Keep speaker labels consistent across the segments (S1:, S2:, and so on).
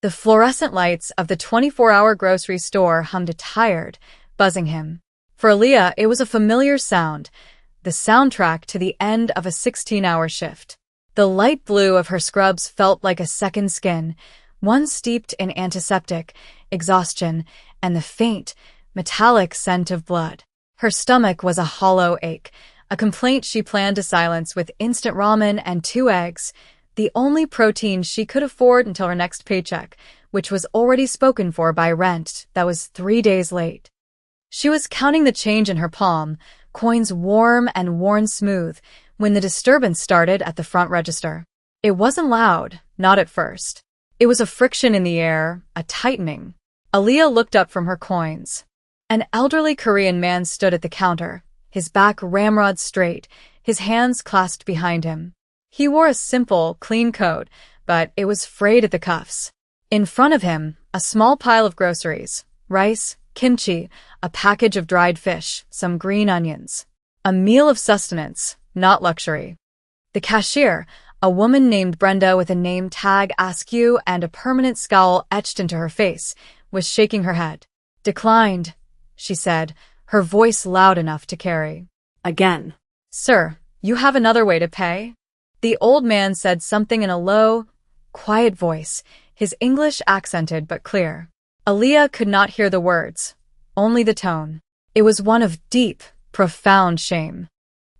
S1: The fluorescent lights of the 24-hour grocery store hummed tired, buzzing him. For Aaliyah, it was a familiar sound, the soundtrack to the end of a 16-hour shift. The light blue of her scrubs felt like a second skin, one steeped in antiseptic, exhaustion, and the faint, metallic scent of blood. Her stomach was a hollow ache, a complaint she planned to silence with instant ramen and 2 eggs, the only protein she could afford until her next paycheck, which was already spoken for by rent that was 3 days late. She was counting the change in her palm, coins warm and worn smooth, when the disturbance started at the front register. It wasn't loud, not at first. It was a friction in the air, a tightening. Aaliyah looked up from her coins. An elderly Korean man stood at the counter, his back ramrod straight, his hands clasped behind him. He wore a simple, clean coat, but it was frayed at the cuffs. In front of him, a small pile of groceries, rice, kimchi, a package of dried fish, some green onions. A meal of sustenance, not luxury. The cashier, a woman named Brenda with a name tag askew and a permanent scowl etched into her face, was shaking her head. "Declined," she said, her voice loud enough to carry.
S2: Again.
S1: "Sir, you have another way to pay?" The old man said something in a low, quiet voice, his English accented but clear. Aaliyah could not hear the words, only the tone. It was one of deep, profound shame.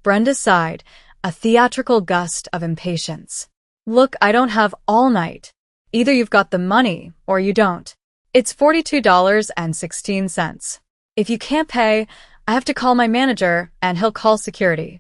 S1: Brenda sighed, a theatrical gust of impatience. "Look, I don't have all night. Either you've got the money or you don't. It's $42.16. If you can't pay, I have to call my manager and he'll call security."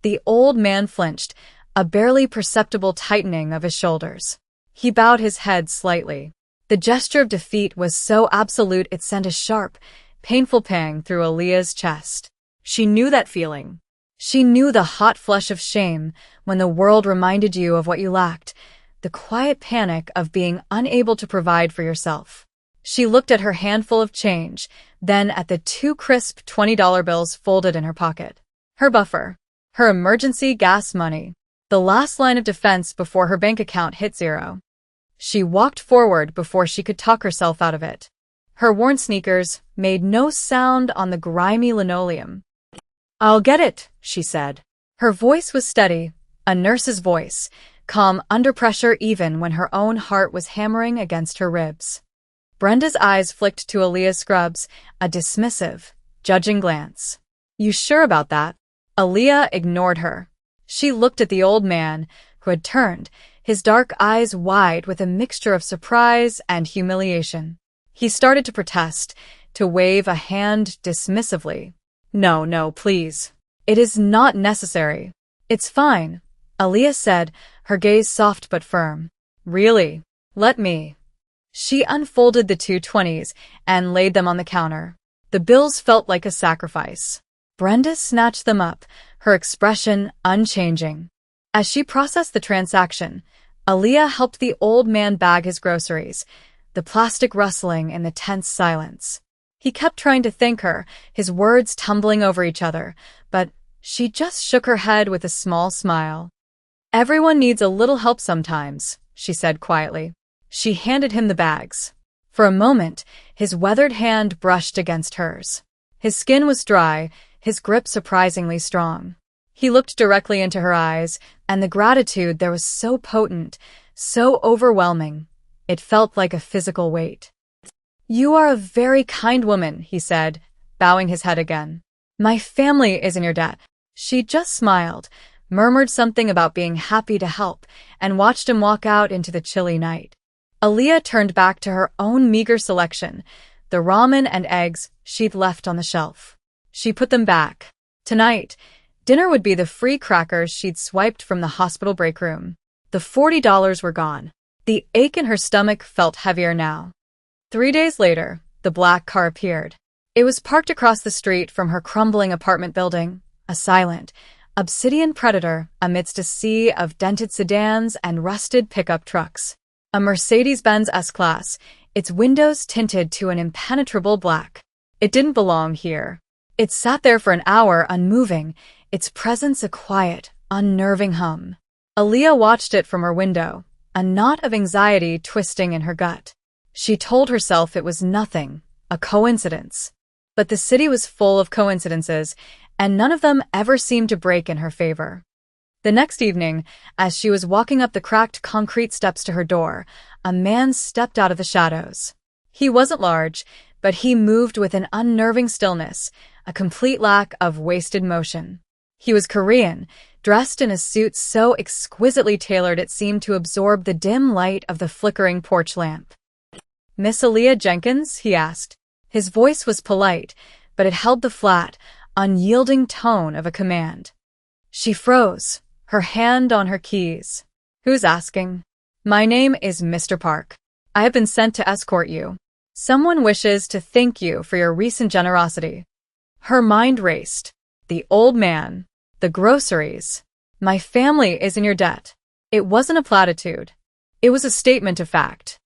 S1: The old man flinched, a barely perceptible tightening of his shoulders. He bowed his head slightly. The gesture of defeat was so absolute it sent a sharp, painful pang through Aaliyah's chest. She knew that feeling. She knew the hot flush of shame when the world reminded you of what you lacked, the quiet panic of being unable to provide for yourself. She looked at her handful of change, then at the 2 crisp $20 bills folded in her pocket. Her buffer. Her emergency gas money. The last line of defense before her bank account hit zero. She walked forward before she could talk herself out of it. Her worn sneakers made no sound on the grimy linoleum. "I'll get it," she said. Her voice was steady, a nurse's voice, calm under pressure even when her own heart was hammering against her ribs. Brenda's eyes flicked to Aaliyah's scrubs, a dismissive, judging glance. "You sure about that?" Aaliyah ignored her. She looked at the old man, who had turned, his dark eyes wide with a mixture of surprise and humiliation. He started to protest, to wave a hand dismissively. No, please. It is not necessary." "It's fine," Aaliyah said, her gaze soft but firm. "Really? Let me." She unfolded the 2 20s and laid them on the counter. The bills felt like a sacrifice. Brenda snatched them up, her expression unchanging. As she processed the transaction, Aaliyah helped the old man bag his groceries, the plastic rustling in the tense silence. He kept trying to thank her, his words tumbling over each other, but she just shook her head with a small smile. "Everyone needs a little help sometimes," she said quietly. She handed him the bags. For a moment, his weathered hand brushed against hers. His skin was dry, his grip surprisingly strong. He looked directly into her eyes, and the gratitude there was so potent, so overwhelming. It felt like a physical weight. "You are a very kind woman," he said, bowing his head again. "My family is in your debt." She just smiled, murmured something about being happy to help, and watched him walk out into the chilly night. Aaliyah turned back to her own meager selection, the ramen and eggs she'd left on the shelf. She put them back. Tonight, dinner would be the free crackers she'd swiped from the hospital break room. The $40 were gone. The ache in her stomach felt heavier now. 3 days later, the black car appeared. It was parked across the street from her crumbling apartment building, a silent, obsidian predator amidst a sea of dented sedans and rusted pickup trucks. A Mercedes-Benz S-Class, its windows tinted to an impenetrable black. It didn't belong here. It sat there for an hour unmoving, its presence a quiet, unnerving hum. Aaliyah watched it from her window, a knot of anxiety twisting in her gut. She told herself it was nothing, a coincidence. But the city was full of coincidences, and none of them ever seemed to break in her favor. The next evening, as she was walking up the cracked concrete steps to her door, a man stepped out of the shadows. He wasn't large, but he moved with an unnerving stillness, a complete lack of wasted motion. He was Korean, dressed in a suit so exquisitely tailored it seemed to absorb the dim light of the flickering porch lamp. "Miss Aaliyah Jenkins?" he asked. His voice was polite, but it held the flat, unyielding tone of a command. She froze, her hand on her keys. "Who's asking?" "My name is Mr. Park. I have been sent to escort you. Someone wishes to thank you for your recent generosity." Her mind raced. The old man. The groceries. "My family is in your debt." It wasn't a platitude. It was a statement of fact.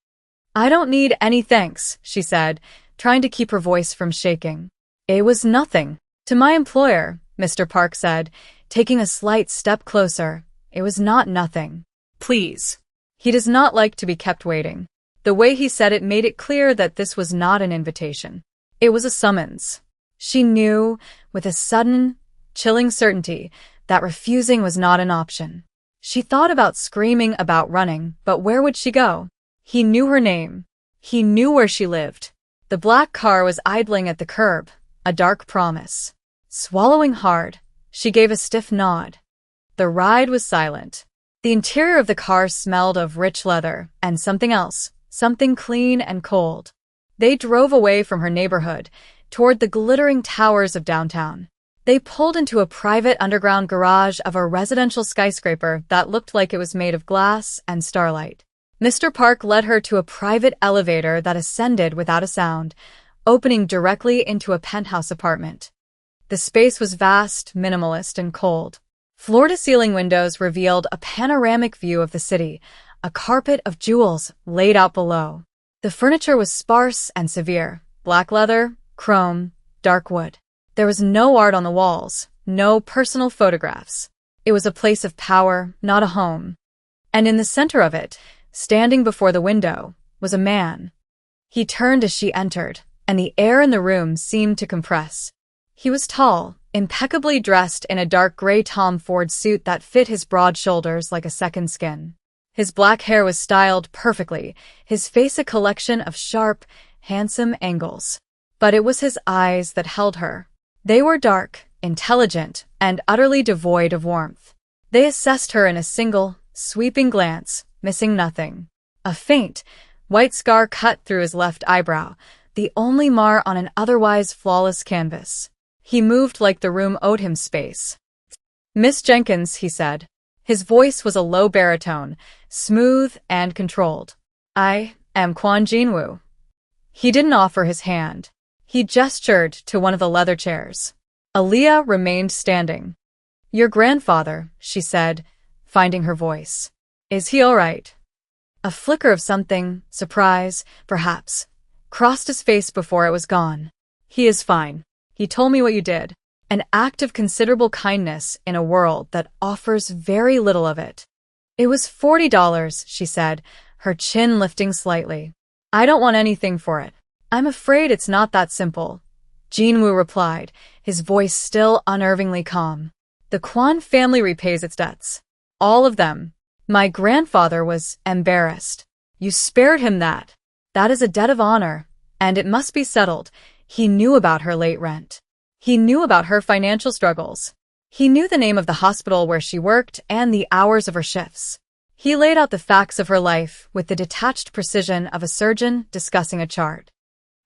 S1: "I don't need any thanks," she said, trying to keep her voice from shaking. "It was nothing. To my employer," Mr. Park said, taking a slight step closer. "It was not nothing. Please." He does not like to be kept waiting. The way he said it made it clear that this was not an invitation. It was a summons. She knew, with a sudden, chilling certainty, that refusing was not an option. She thought about screaming, about running, but where would she go? He knew her name. He knew where she lived. The black car was idling at the curb, a dark promise. Swallowing hard, she gave a stiff nod. The ride was silent. The interior of the car smelled of rich leather and something else, something clean and cold. They drove away from her neighborhood, toward the glittering towers of downtown. They pulled into a private underground garage of a residential skyscraper that looked like it was made of glass and starlight. Mr. Park led her to a private elevator that ascended without a sound, opening directly into a penthouse apartment. The space was vast, minimalist, and cold. Floor-to-ceiling windows revealed a panoramic view of the city, a carpet of jewels laid out below. The furniture was sparse and severe, black leather, chrome, dark wood. There was no art on the walls, no personal photographs. It was a place of power, not a home. And in the center of it, standing before the window, was a man. He turned as she entered, and the air in the room seemed to compress. He was tall, impeccably dressed in a dark gray Tom Ford suit that fit his broad shoulders like a second skin. His black hair was styled perfectly, his face a collection of sharp, handsome angles. But it was his eyes that held her. They were dark, intelligent, and utterly devoid of warmth. They assessed her in a single, sweeping glance, missing nothing. A faint, white scar cut through his left eyebrow, the only mar on an otherwise flawless canvas. He moved like the room owed him space. "Miss Jenkins," he said. His voice was a low baritone, smooth and controlled. "I am Kwon Jinwoo." He didn't offer his hand. He gestured to one of the leather chairs. Aaliyah remained standing. "Your grandfather," she said, finding her voice. "Is he all right?" A flicker of something, surprise, perhaps, crossed his face before it was gone. "He is fine. He told me what you did. An act of considerable kindness in a world that offers very little of it." "It was $40, she said, her chin lifting slightly. "I don't want anything for it." "I'm afraid it's not that simple," Jinwoo replied, his voice still unnervingly calm. "The Kwon family repays its debts. All of them. My grandfather was embarrassed. You spared him that. That is a debt of honor, and it must be settled." He knew about her late rent. He knew about her financial struggles. He knew the name of the hospital where she worked and the hours of her shifts. He laid out the facts of her life with the detached precision of a surgeon discussing a chart.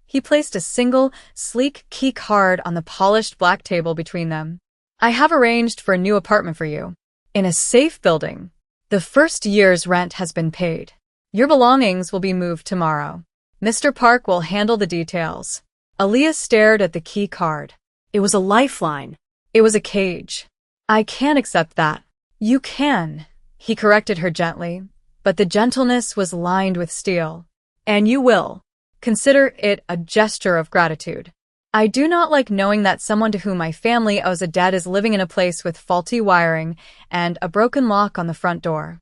S1: He placed a single, sleek key card on the polished black table between them. "I have arranged for a new apartment for you. In a safe building. The first year's rent has been paid. Your belongings will be moved tomorrow. Mr. Park will handle the details." Aaliyah stared at the key card. It was a lifeline. It was a cage. "I can't accept that." "You can," he corrected her gently, but the gentleness was lined with steel. "And you will. Consider it a gesture of gratitude. I do not like knowing that someone to whom my family owes a debt is living in a place with faulty wiring and a broken lock on the front door."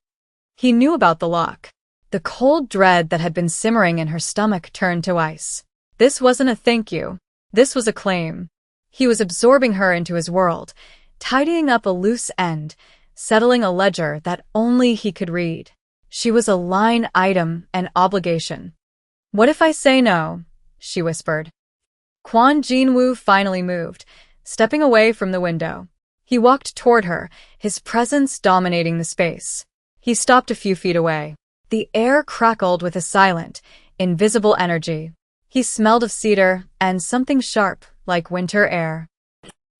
S1: He knew about the lock. The cold dread that had been simmering in her stomach turned to ice. This wasn't a thank you. This was a claim. He was absorbing her into his world, tidying up a loose end, settling a ledger that only he could read. She was a line item, an obligation. "What if I say no?" she whispered. Kwon Jin-woo finally moved, stepping away from the window. He walked toward her, his presence dominating the space. He stopped a few feet away. The air crackled with a silent, invisible energy. He smelled of cedar and something sharp, like winter air.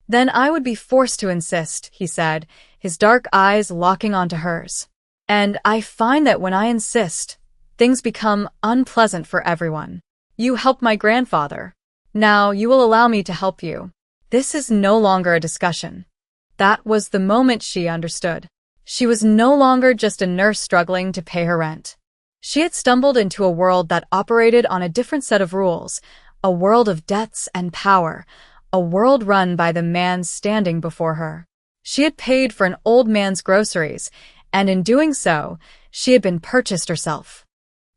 S1: "Then I would be forced to insist," he said, his dark eyes locking onto hers. "And I find that when I insist, things become unpleasant for everyone. You helped my grandfather. Now you will allow me to help you. This is no longer a discussion." That was the moment she understood. She was no longer just a nurse struggling to pay her rent. She had stumbled into a world that operated on a different set of rules, a world of debts and power, a world run by the man standing before her. She had paid for an old man's groceries, and in doing so, she had been purchased herself.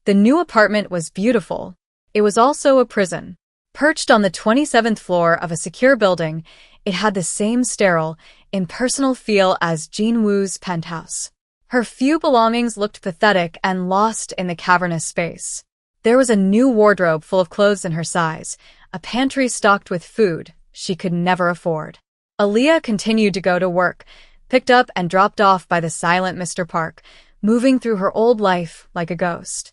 S1: The new apartment was beautiful. It was also a prison. Perched on the 27th floor of a secure building, it had the same sterile, impersonal feel as Jin-woo's penthouse. Her few belongings looked pathetic and lost in the cavernous space. There was a new wardrobe full of clothes in her size, a pantry stocked with food she could never afford. Aaliyah continued to go to work, picked up and dropped off by the silent Mr. Park, moving through her old life like a ghost.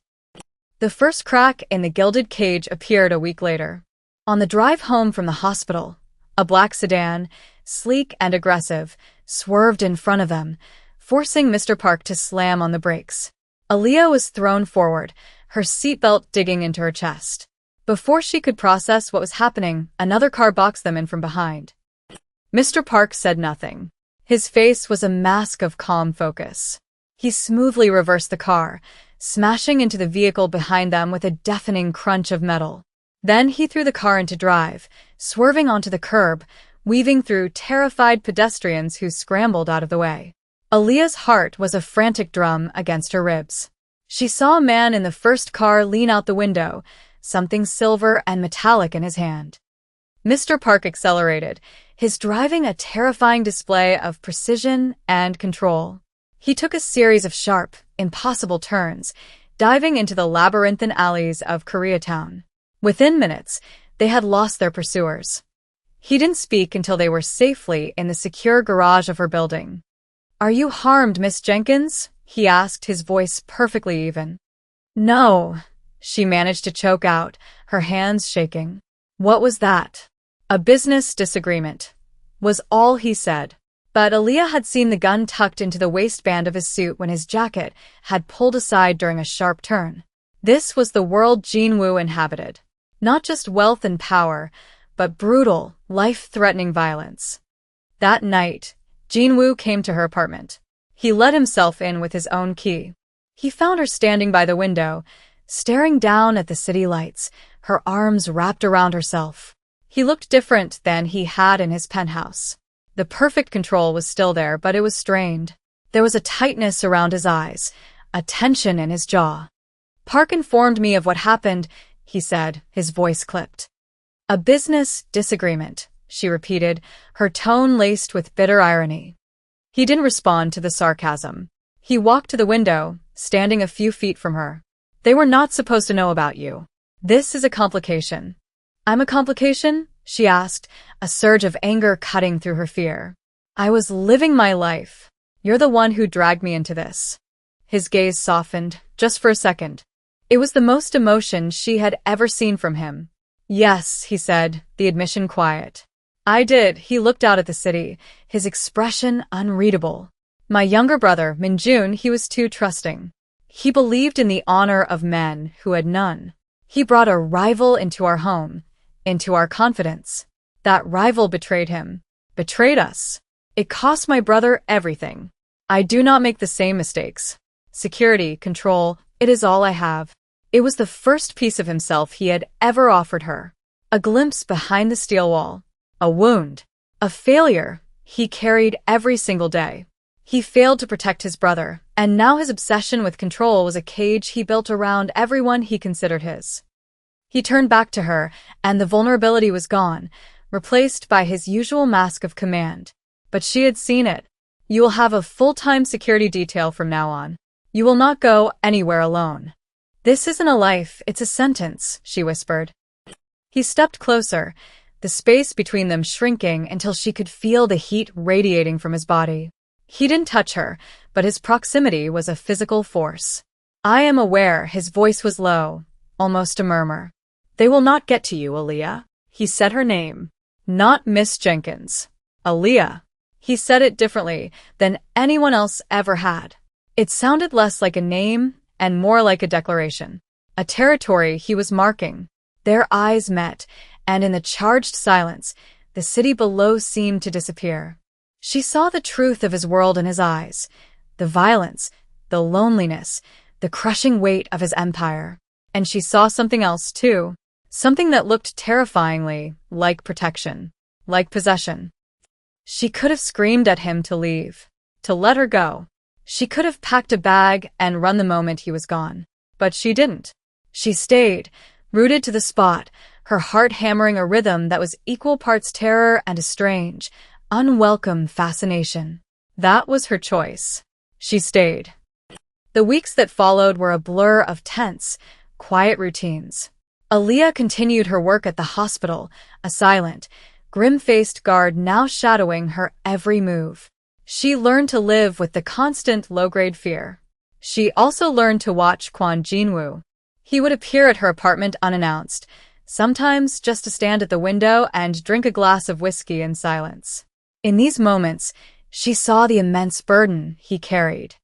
S1: The first crack in the gilded cage appeared a week later. On the drive home from the hospital, a black sedan, sleek and aggressive, swerved in front of them, forcing Mr. Park to slam on the brakes. Aaliyah was thrown forward, her seatbelt digging into her chest. Before she could process what was happening, another car boxed them in from behind. Mr. Park said nothing. His face was a mask of calm focus. He smoothly reversed the car, smashing into the vehicle behind them with a deafening crunch of metal. Then he threw the car into drive, swerving onto the curb, weaving through terrified pedestrians who scrambled out of the way. Aaliyah's heart was a frantic drum against her ribs. She saw a man in the first car lean out the window, something silver and metallic in his hand. Mr. Park accelerated, his driving a terrifying display of precision and control. He took a series of sharp, impossible turns, diving into the labyrinthine alleys of Koreatown. Within minutes, they had lost their pursuers. He didn't speak until they were safely in the secure garage of her building. "Are you harmed, Miss Jenkins?" he asked, his voice perfectly even. "No," she managed to choke out, her hands shaking. "What was that?" "A business disagreement," was all he said. But Aaliyah had seen the gun tucked into the waistband of his suit when his jacket had pulled aside during a sharp turn. This was the world Jin-woo inhabited. Not just wealth and power, but brutal, life-threatening violence. That night, Jin-woo came to her apartment. He let himself in with his own key. He found her standing by the window, staring down at the city lights, her arms wrapped around herself. He looked different than he had in his penthouse. The perfect control was still there, but it was strained. There was a tightness around his eyes, a tension in his jaw. "Park informed me of what happened," he said, his voice clipped. "A business disagreement," she repeated, her tone laced with bitter irony. He didn't respond to the sarcasm. He walked to the window, standing a few feet from her. "They were not supposed to know about you. This is a complication." "I'm a complication?" she asked, a surge of anger cutting through her fear. "I was living my life. You're the one who dragged me into this." His gaze softened, just for a second. It was the most emotion she had ever seen from him. "Yes," he said, the admission quiet. "I did." He looked out at the city, his expression unreadable. "My younger brother, Min-jun, he was too trusting. He believed in the honor of men who had none. He brought a rival into our home, into our confidence. That rival betrayed him, betrayed us. It cost my brother everything. I do not make the same mistakes. Security, control, it is all I have." It was the first piece of himself he had ever offered her. A glimpse behind the steel wall. A wound. A failure he carried every single day. He failed to protect his brother, And now his obsession with control was a cage he built around everyone he considered his. He turned back to her, and the vulnerability was gone, replaced by his usual mask of command. But she had seen it. You will have a full-time security detail from now on. You will not go anywhere alone. This isn't a life, it's a sentence, she whispered. He stepped closer, the space between them shrinking until she could feel the heat radiating from his body. He didn't touch her, but his proximity was a physical force. I am aware, his voice was low, almost a murmur. They will not get to you, Aaliyah. He said her name. Not Miss Jenkins. Aaliyah. He said it differently than anyone else ever had. It sounded less like a name and more like a declaration. A territory he was marking. Their eyes met, and in the charged silence, the city below seemed to disappear. She saw the truth of his world in his eyes, the violence, the loneliness, the crushing weight of his empire. And she saw something else, too. Something that looked terrifyingly like protection, like possession. She could have screamed at him to leave, to let her go. She could have packed a bag and run the moment he was gone. But she didn't. She stayed, rooted to the spot, her heart hammering a rhythm that was equal parts terror and a strange, unwelcome fascination. That was her choice. She stayed. The weeks that followed were a blur of tense, quiet routines. Aaliyah continued her work at the hospital, a silent, grim-faced guard now shadowing her every move. She learned to live with the constant low-grade fear. She also learned to watch Kwon Jinwoo. He would appear at her apartment unannounced, sometimes just to stand at the window and drink a glass of whiskey in silence. In these moments, she saw the immense burden he carried.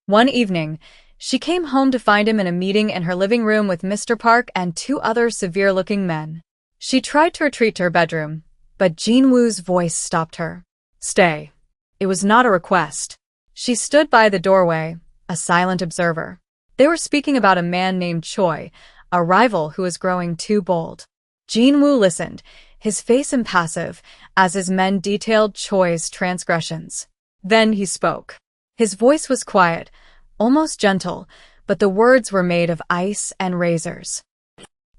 S1: One evening, she came home to find him in a meeting in her living room with Mr. Park and two other severe-looking men. She tried to retreat to her bedroom, but Jinwoo's voice stopped her. Stay. It was not a request. She stood by the doorway, a silent observer. They were speaking about a man named Choi, a rival who was growing too bold. Jinwoo listened, his face impassive, as his men detailed Choi's transgressions. Then he spoke. His voice was quiet, almost gentle, but the words were made of ice and razors.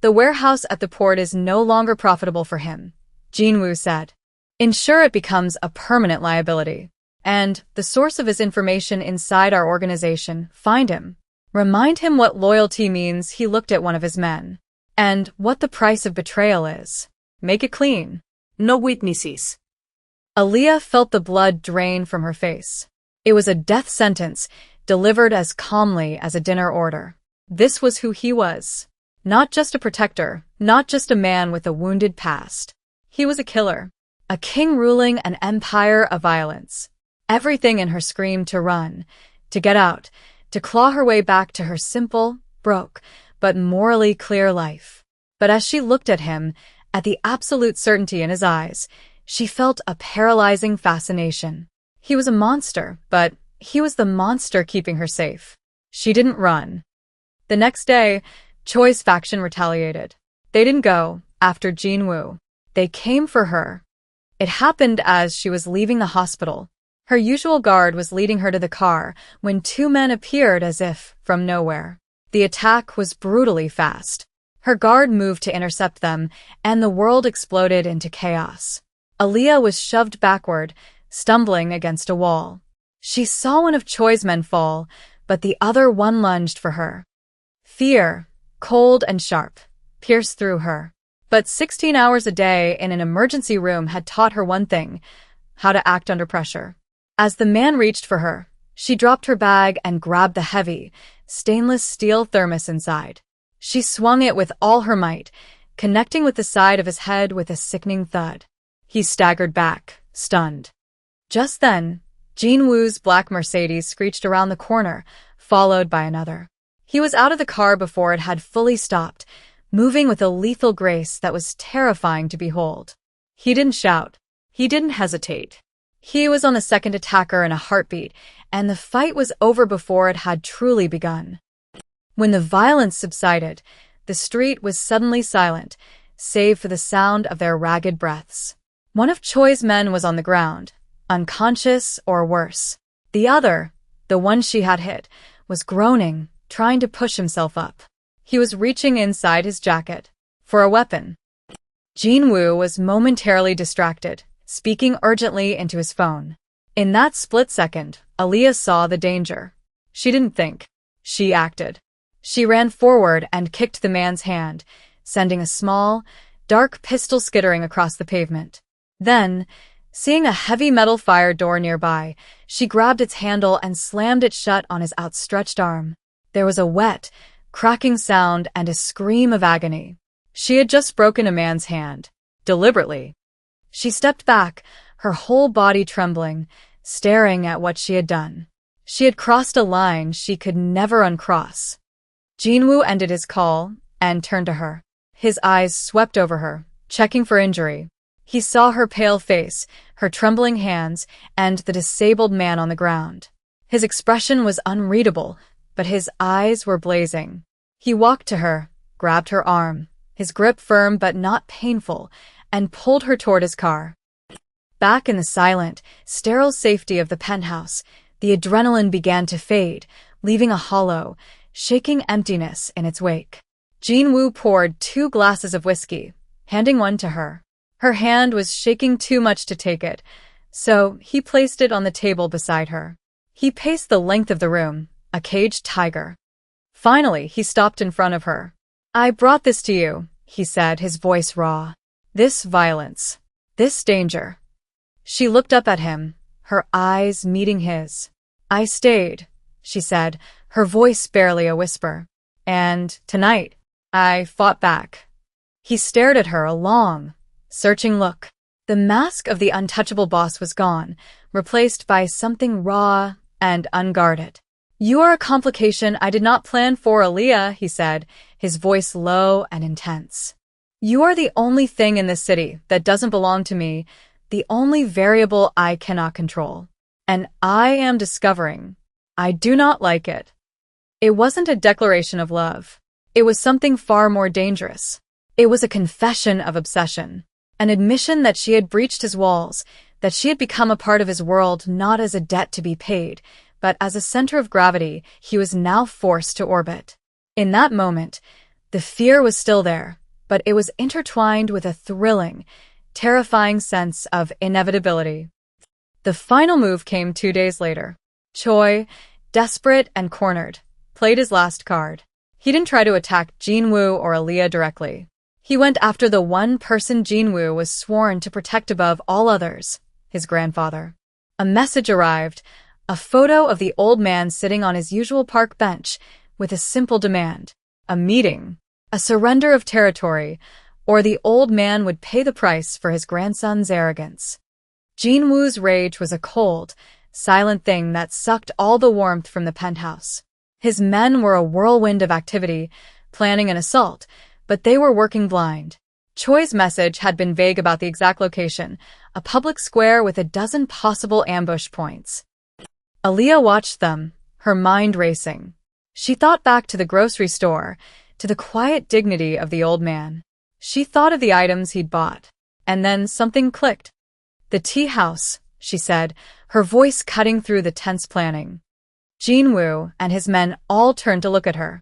S1: The warehouse at the port is no longer profitable for him, Jinwoo said. Ensure it becomes a permanent liability. And the source of his information inside our organization, find him. Remind him what loyalty means. He looked at one of his men. And what the price of betrayal is. Make it clean. No witnesses. Aaliyah felt the blood drain from her face. It was a death sentence, delivered as calmly as a dinner order. This was who he was. Not just a protector, not just a man with a wounded past. He was a killer. A king ruling an empire of violence. Everything in her screamed to run, to get out, to claw her way back to her simple, broke, but morally clear life. But as she looked at him, at the absolute certainty in his eyes, she felt a paralyzing fascination. He was a monster, but he was the monster keeping her safe. She didn't run. The next day, Choi's faction retaliated. They didn't go after Jinwoo. They came for her. It happened as she was leaving the hospital. Her usual guard was leading her to the car when two men appeared as if from nowhere. The attack was brutally fast. Her guard moved to intercept them, and the world exploded into chaos. Aaliyah was shoved backward, stumbling against a wall. She saw one of Choi's men fall, but the other one lunged for her. Fear, cold and sharp, pierced through her. But 16 hours a day in an emergency room had taught her one thing: how to act under pressure. As the man reached for her, she dropped her bag and grabbed the heavy, stainless steel thermos inside. She swung it with all her might, connecting with the side of his head with a sickening thud. He staggered back, stunned. Just then, Jinwoo's black Mercedes screeched around the corner, followed by another. He was out of the car before it had fully stopped, moving with a lethal grace that was terrifying to behold. He didn't shout. He didn't hesitate. He was on the second attacker in a heartbeat, and the fight was over before it had truly begun. When the violence subsided, the street was suddenly silent, save for the sound of their ragged breaths. One of Choi's men was on the ground, unconscious or worse. The other, the one she had hit, was groaning, trying to push himself up. He was reaching inside his jacket for a weapon. Jin-woo was momentarily distracted, speaking urgently into his phone. In that split second, Aaliyah saw the danger. She didn't think. She acted. She ran forward and kicked the man's hand, sending a small, dark pistol skittering across the pavement. Then, seeing a heavy metal fire door nearby, she grabbed its handle and slammed it shut on his outstretched arm. There was a wet, cracking sound and a scream of agony. She had just broken a man's hand, deliberately. She stepped back, her whole body trembling, staring at what she had done. She had crossed a line she could never uncross. Jin-woo ended his call and turned to her. His eyes swept over her, checking for injury. He saw her pale face, her trembling hands, and the disabled man on the ground. His expression was unreadable, but his eyes were blazing. He walked to her, grabbed her arm, his grip firm but not painful, and pulled her toward his car. Back in the silent, sterile safety of the penthouse, the adrenaline began to fade, leaving a hollow, shaking emptiness in its wake. Jin-woo poured 2 glasses of whiskey, handing one to her. Her hand was shaking too much to take it, so he placed it on the table beside her. He paced the length of the room, a caged tiger. Finally, he stopped in front of her. "I brought this to you," he said, his voice raw. "This violence. This danger." She looked up at him, her eyes meeting his. "I stayed," she said, her voice barely a whisper. "And tonight, I fought back." He stared at her a long, searching look. The mask of the untouchable boss was gone, replaced by something raw and unguarded. "You are a complication I did not plan for, Aaliyah," he said, his voice low and intense. "You are the only thing in this city that doesn't belong to me, the only variable I cannot control. And I am discovering I do not like it." It wasn't a declaration of love. It was something far more dangerous. It was a confession of obsession, an admission that she had breached his walls, that she had become a part of his world not as a debt to be paid, but as a center of gravity he was now forced to orbit. In that moment, the fear was still there, but it was intertwined with a thrilling, terrifying sense of inevitability. The final move came 2 days later. Choi, desperate and cornered, played his last card. He didn't try to attack Jin-woo or Aaliyah directly. He went after the one person Jin-woo was sworn to protect above all others, his grandfather. A message arrived, a photo of the old man sitting on his usual park bench with a simple demand, a meeting, a surrender of territory, or the old man would pay the price for his grandson's arrogance. Jin-woo's rage was a cold, silent thing that sucked all the warmth from the penthouse. His men were a whirlwind of activity, planning an assault, but they were working blind. Choi's message had been vague about the exact location, a public square with a dozen possible ambush points. Aaliyah watched them, her mind racing. She thought back to the grocery store, to the quiet dignity of the old man. She thought of the items he'd bought, and then something clicked. "The tea house," she said, her voice cutting through the tense planning. Jin-woo and his men all turned to look at her.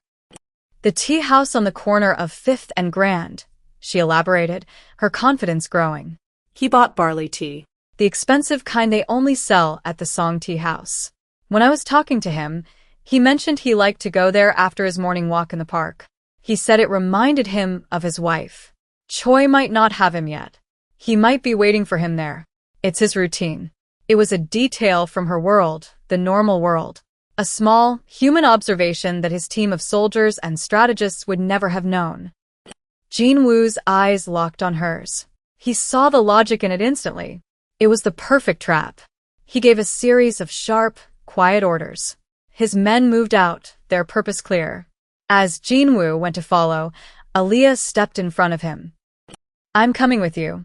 S1: "The tea house on the corner of 5th and Grand," she elaborated, her confidence growing.
S2: He bought barley tea.
S1: "The expensive kind they only sell at the Song Tea House. When I was talking to him, he mentioned he liked to go there after his morning walk in the park. He said it reminded him of his wife. Choi might not have him yet. He might be waiting for him there. It's his routine." It was a detail from her world, the normal world. A small, human observation that his team of soldiers and strategists would never have known. Jin-woo's eyes locked on hers. He saw the logic in it instantly. It was the perfect trap. He gave a series of sharp, quiet orders. His men moved out, their purpose clear. As Jin-woo went to follow, Aaliyah stepped in front of him. "I'm coming with you."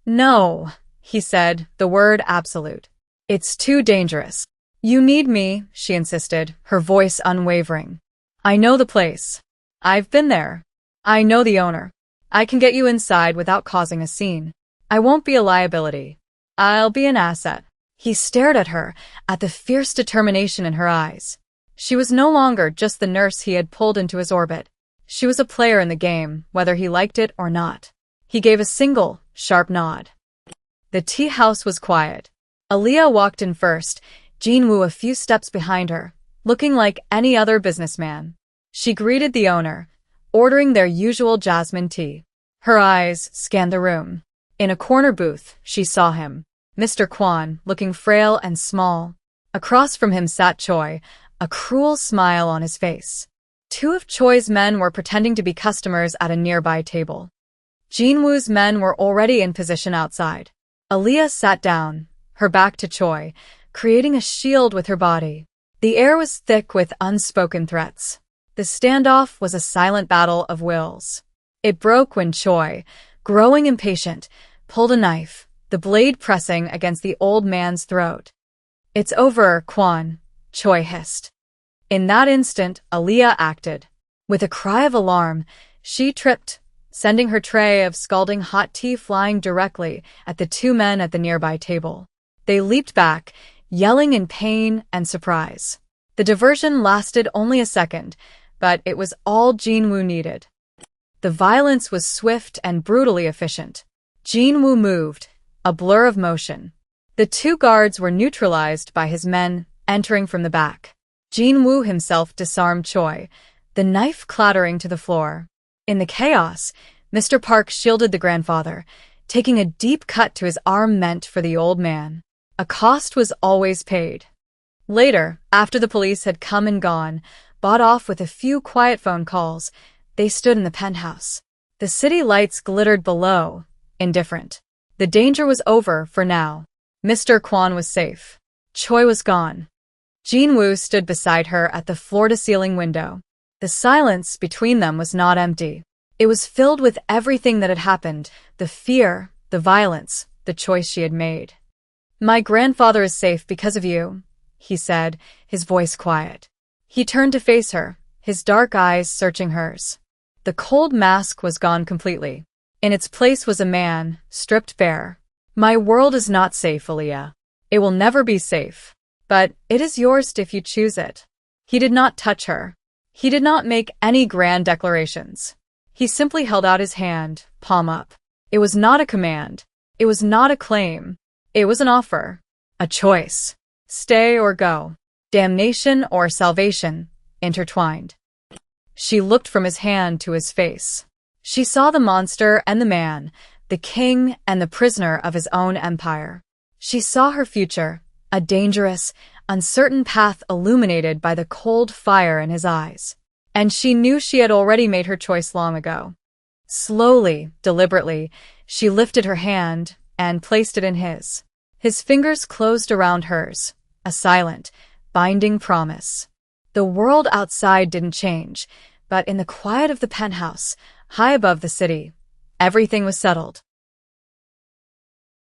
S1: "No," he said, the word absolute. "It's too dangerous." "You need me," she insisted, her voice unwavering. "I know the place. I've been there. I know the owner. I can get you inside without causing a scene. I won't be a liability. I'll be an asset." He stared at her, at the fierce determination in her eyes. She was no longer just the nurse he had pulled into his orbit. She was a player in the game, whether he liked it or not. He gave a single, sharp nod. The tea house was quiet. Aaliyah walked in first, Jin-woo a few steps behind her, looking like any other businessman. She greeted the owner, ordering their usual jasmine tea. Her eyes scanned the room. In a corner booth, she saw him, Mr. Kwon, looking frail and small. Across from him sat Choi, a cruel smile on his face. Two of Choi's men were pretending to be customers at a nearby table. Jin-woo's men were already in position outside. Aaliyah sat down, her back to Choi, creating a shield with her body. The air was thick with unspoken threats. The standoff was a silent battle of wills. It broke when Choi, growing impatient, pulled a knife, the blade pressing against the old man's throat. "It's over, Kwon," Choi hissed. In that instant, Aaliyah acted. With a cry of alarm, she tripped, sending her tray of scalding hot tea flying directly at the two men at the nearby table. They leaped back, yelling in pain and surprise. The diversion lasted only a second, but it was all Jin-woo needed. The violence was swift and brutally efficient. Jin-woo moved, a blur of motion. The two guards were neutralized by his men entering from the back. Jin-woo himself disarmed Choi, the knife clattering to the floor. In the chaos, Mr. Park shielded the grandfather, taking a deep cut to his arm meant for the old man. A cost was always paid. Later, after the police had come and gone, bought off with a few quiet phone calls, they stood in the penthouse. The city lights glittered below, indifferent. The danger was over for now. Mr. Kwon was safe. Choi was gone. Jin-woo stood beside her at the floor-to-ceiling window. The silence between them was not empty. It was filled with everything that had happened, the fear, the violence, the choice she had made. "My grandfather is safe because of you," he said, his voice quiet. He turned to face her, his dark eyes searching hers. The cold mask was gone completely. In its place was a man, stripped bare. "My world is not safe, Aaliyah. It will never be safe. But it is yours if you choose it." He did not touch her. He did not make any grand declarations. He simply held out his hand, palm up. It was not a command. It was not a claim. It was an offer. A choice. Stay or go. Damnation or salvation, intertwined. She looked from his hand to his face. She saw the monster and the man, the king and the prisoner of his own empire. She saw her future, a dangerous, uncertain path illuminated by the cold fire in his eyes. And she knew she had already made her choice long ago. Slowly, deliberately, she lifted her hand and placed it in his. His fingers closed around hers, a silent, binding promise. The world outside didn't change, but in the quiet of the penthouse, high above the city, everything was settled.